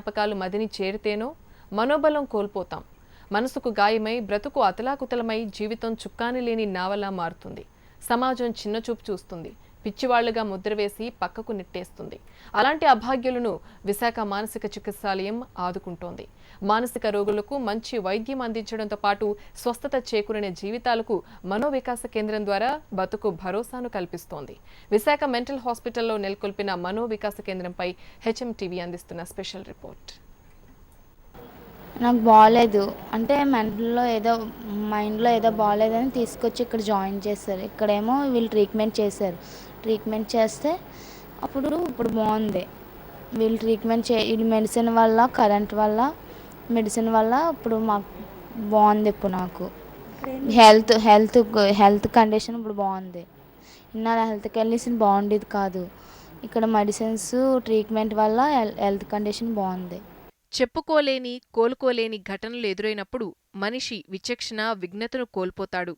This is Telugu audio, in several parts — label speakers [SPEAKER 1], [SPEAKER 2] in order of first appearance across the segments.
[SPEAKER 1] జ్ఞాపకాలు మదిని చేరితేనో మనోబలం కోల్పోతాం. మనసుకు గాయమై బ్రతుకు అతలాకుతలమై జీవితం చుక్కాని లేని నావలా మారుతుంది. సమాజం చిన్నచూపు చూస్తుంది, పిచ్చివాళ్లుగా ముద్రవేసి పక్కకు నెట్టేస్తుంది. అలాంటి అభాగ్యులను విశాఖ మానసిక చికిత్సాలయం ఆదుకుంటోంది. మానసిక రోగులకు మంచి వైద్యం అందించడంతో పాటు స్వస్థత చేకూరిన జీవితాలకు మనోవికాస కేంద్రం ద్వారా బతుకు భరోసాను కల్పిస్తోంది. విశాఖ మెంటల్ హాస్పిటల్లో నెలకొల్పిన మనోవికాస కేంద్రంపై హెచ్ఎంటీవీ అందిస్తున్న స్పెషల్ రిపోర్ట్.
[SPEAKER 2] నాకు బాగాలేదు అంటే మైండ్లో ఏదో బాగాలేదని తీసుకొచ్చి ఇక్కడ జాయిన్ చేశారు. ఇక్కడేమో వీళ్ళు ట్రీట్మెంట్ చేశారు. ట్రీట్మెంట్ చేస్తే ఇప్పుడు బాగుంది. వీళ్ళు మెడిసిన్ వల్ల కరెంట్ వల్ల మెడిసిన్ వల్ల ఇప్పుడు మాకు బాగుంది. ఇప్పుడు నాకు హెల్త్ కండిషన్ ఇప్పుడు బాగుంది. నా హెల్త్ కండిషన్ బాగుండేది కాదు. ఇక్కడ మెడిసిన్స్ ట్రీట్మెంట్ వల్ల హెల్త్ కండిషన్ బాగుంది.
[SPEAKER 1] చెప్పుకోలేని కోలుకోలేని ఘటనలు ఎదురైనప్పుడు మనిషి విచక్షణ విఘ్నతను కోల్పోతాడు.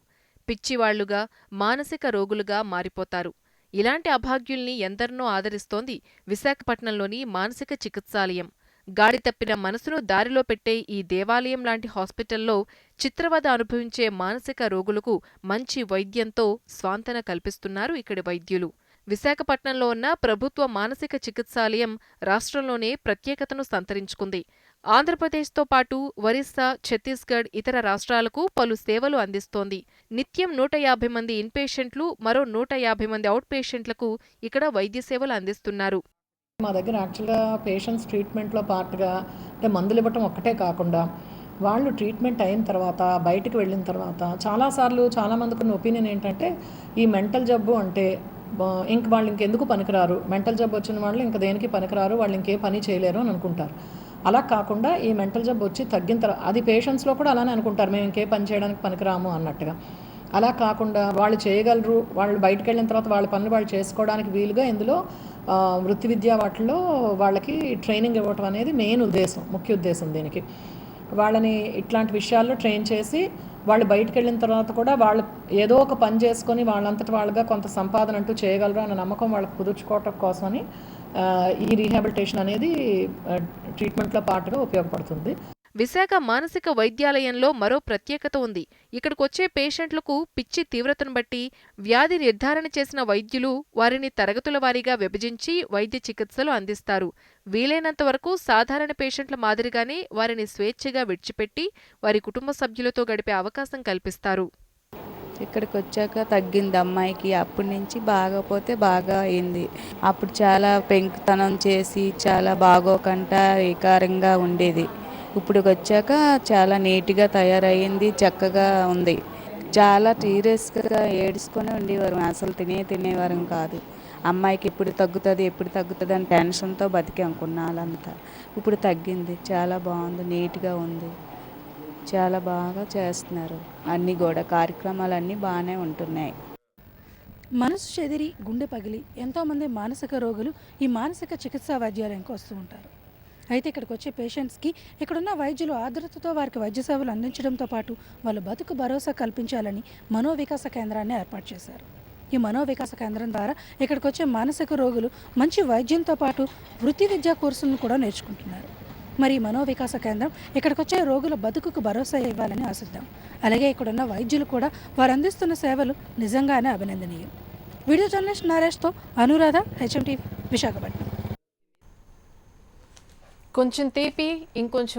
[SPEAKER 1] పిచ్చివాళ్లుగా మానసిక రోగులుగా మారిపోతారు. ఇలాంటి అభాగ్యుల్ని ఎందరినో ఆదరిస్తోంది విశాఖపట్నంలోని మానసిక చికిత్సాలయం. గాడి తప్పిన మనసును దారిలో పెట్టే ఈ దేవాలయం లాంటి హాస్పిటల్లో చిత్రవద అనుభవించే మానసిక రోగులకు మంచి వైద్యంతో స్వాంతన కల్పిస్తున్నారు ఇక్కడి వైద్యులు. విశాఖపట్నంలో ఉన్న ప్రభుత్వ మానసిక చికిత్సాలయం రాష్ట్రంలోనే ప్రత్యేకతను సంతరించుకుంది. ఆంధ్రప్రదేశ్తో పాటు ఒరిస్సా, ఛత్తీస్గఢ్, ఇతర రాష్ట్రాలకు పలు సేవలు అందిస్తోంది. నిత్యం 150 మంది ఇన్పేషెంట్లు, మరో 150 మంది అవుట్ పేషెంట్లకు ఇక్కడ వైద్య సేవలు అందిస్తున్నారు.
[SPEAKER 3] మా దగ్గర యాక్చువల్గా పేషెంట్స్ ట్రీట్మెంట్లో పార్ట్గా అంటే మందులు ఇవ్వటం ఒక్కటే కాకుండా వాళ్ళు ట్రీట్మెంట్ అయిన తర్వాత బయటకు వెళ్ళిన తర్వాత చాలామందికి ఉన్న ఒపీనియన్ ఏంటంటే ఈ మెంటల్ జబ్బు అంటే వాళ్ళు ఇంకెందుకు పనికిరారు, మెంటల్ జబ్బు వచ్చిన వాళ్ళు ఇంక దేనికి పనికిరారు, వాళ్ళు ఇంకే పని చేయలేరు అని అనుకుంటారు. అలా కాకుండా ఈ మెంటల్ జబ్బు వచ్చి తగ్గిన తర్వాత అది పేషెంట్స్లో కూడా అలానే అనుకుంటారు, మేము ఇంకే పని చేయడానికి పనికిరాము అన్నట్టుగా. అలా కాకుండా వాళ్ళు చేయగలరు, వాళ్ళు బయటకు వెళ్ళిన తర్వాత వాళ్ళ పనులు వాళ్ళు చేసుకోవడానికి వీలుగా ఇందులో వృత్తి విద్యా వాటిల్లో వాళ్ళకి ట్రైనింగ్ ఇవ్వటం అనేది ముఖ్య ఉద్దేశం. దీనికి వాళ్ళని ఇట్లాంటి విషయాల్లో ట్రైన్ చేసి వాళ్ళు బయటకు వెళ్ళిన తర్వాత కూడా వాళ్ళు ఏదో ఒక పని చేసుకొని వాళ్ళంతటి వాళ్ళుగా కొంత సంపాదన అంటూ చేయగలరు అన్న నమ్మకం వాళ్ళకి కుదుర్చుకోవటం కోసమని ఈ రీహాబిలిటేషన్ అనేది ట్రీట్మెంట్లో పాటుగా ఉపయోగపడుతుంది.
[SPEAKER 1] విశాఖ మానసిక వైద్యాలయంలో మరో ప్రత్యేకత ఉంది. ఇక్కడికొచ్చే పేషెంట్లకు పిచ్చి తీవ్రతను బట్టి వ్యాధి నిర్ధారణ చేసిన వైద్యులు వారిని తరగతుల వారీగా విభజించి వైద్య చికిత్సలు అందిస్తారు. వీలైనంత వరకు సాధారణ పేషెంట్ల మాదిరిగానే వారిని స్వేచ్ఛగా విడిచిపెట్టి వారి కుటుంబ సభ్యులతో గడిపే అవకాశం కల్పిస్తారు.
[SPEAKER 4] ఇక్కడికి వచ్చాక తగ్గింది అమ్మాయికి. అప్పటి నుంచి బాగోపోతే బాగా అయింది. అప్పుడు చాలా పెంకుతనం చేసి చాలా బాగోకుండా వికారంగా ఉండేది. ఇప్పుడు వచ్చాక చాలా నీట్గా తయారయ్యింది, చక్కగా ఉంది. చాలా సీరియస్గా ఏడుచుకొని ఉండేవారు, అసలు తినేవారం కాదు. అమ్మాయికి ఎప్పుడు తగ్గుతుంది అని టెన్షన్తో బతికి అనుకున్నాళ్ళంతా. ఇప్పుడు తగ్గింది, చాలా బాగుంది, నీట్గా ఉంది, చాలా బాగా చేస్తున్నారు. అన్నీ కూడా కార్యక్రమాలన్నీ బాగానే ఉంటున్నాయి.
[SPEAKER 5] మనసు చెదిరి గుండె పగిలి ఎంతోమంది మానసిక రోగులు ఈ మానసిక చికిత్సా వైద్యాలయానికి వస్తూ ఉంటారు. అయితే ఇక్కడికి వచ్చే పేషెంట్స్కి ఇక్కడున్న వైద్యులు ఆదరతతో వారికి వైద్య సేవలు అందించడంతో పాటు వాళ్ళ బతుకు భరోసా కల్పించాలని మనోవికాస కేంద్రాన్ని ఏర్పాటు చేశారు. ఈ మనోవికాస కేంద్రం ద్వారా ఇక్కడికి వచ్చే మానసిక రోగులు మంచి వైద్యంతో పాటు వృత్తి విద్యా కోర్సులను కూడా నేర్చుకుంటున్నారు. మరి మనోవికాస కేంద్రం ఇక్కడికి వచ్చే రోగుల బతుకుకు భరోసా ఇవ్వాలని ఆశిద్దాం. అలాగే ఇక్కడున్న వైద్యులు కూడా వారు అందిస్తున్న సేవలు నిజంగానే అభినందనీయం. వీడియో జర్నలిస్ట్ నరేష్తో అనురాధ, హెచ్ఎంటీవీ, విశాఖపట్నం.
[SPEAKER 1] కొంచెం తీపి ఇంకొంచెం